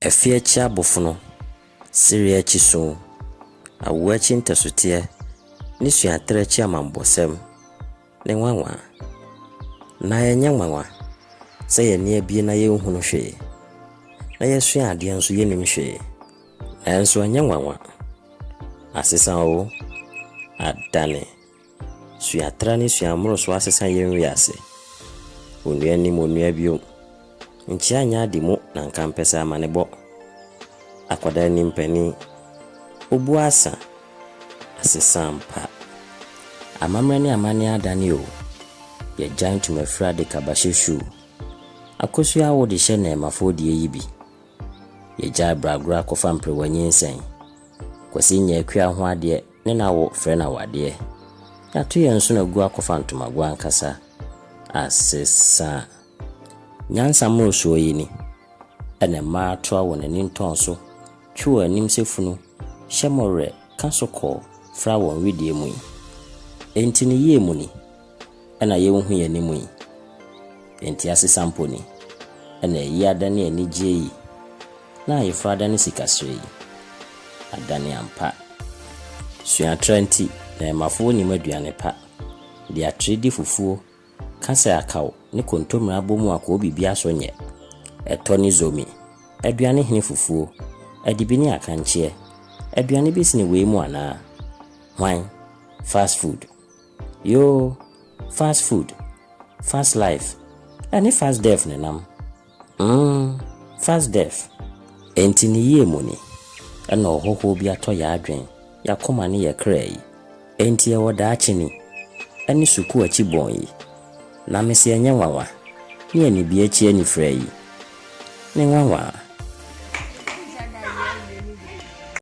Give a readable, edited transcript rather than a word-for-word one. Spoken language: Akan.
Efie chia bofuno, siria chiso, awu chi ntesote, ni suatre chi amambosem. Nwanwaa. Na ye nwanwaa. Se ye nie bi na ye hunu hwe. Na ye sua ade nso ye nim hwe. Na nso nwanwaa. Asesa o adane. Suatra ni suamro so asesa ye nwiase. Onua ni monua bio. Nchi anya adimu na nka mpesa amanebo. Akwada ni mpani. Obuasa. Asesa mpa. Amamre ni amani adani o. Ye giant mefra de kabasheshu. Akosu ya wo de hye na mafodi yi bi. Ye ja bragura kofa mpre wanyensen. Kwasi nya akua ho ade ne na wo fre na wade. Ya to ye nso na gu akofa ntomagwa ankasa. Asesa. Nyansa mo so yi ni. Ene ma to awo na nintonso. Twu anim sefunu. Hyemore kasoko fra won widie mu. Enti ni ye mu ni. Ena ye hu ye ni mu. Enti asesa mpo ni. Ena yi adane ani gye yi. Na ye fra adane sikasre yi. Adane ampa. Suatra nti na mafo ni maduane pa. Dia tredi fufuo. Kasa akaw ne kontomra bomu akọ bibia so nye. Eto ni zomi. Aduane hene fufuo. Adibini akanche. Aduane bisi ni we mu ana. Wine. Fast food. Yo, fast food. Fast life. Ani fast death ne nam. Fast death. Enti ni ye mu ni. Ena ohoho bi ato ya adwen. Ya koma ni ye krai. Enti ye woda achini. Ani suku achi bon yi. Na mesi enye nwanwaa. Ni eni bi echi eni frɛ yi. Nwanwaa.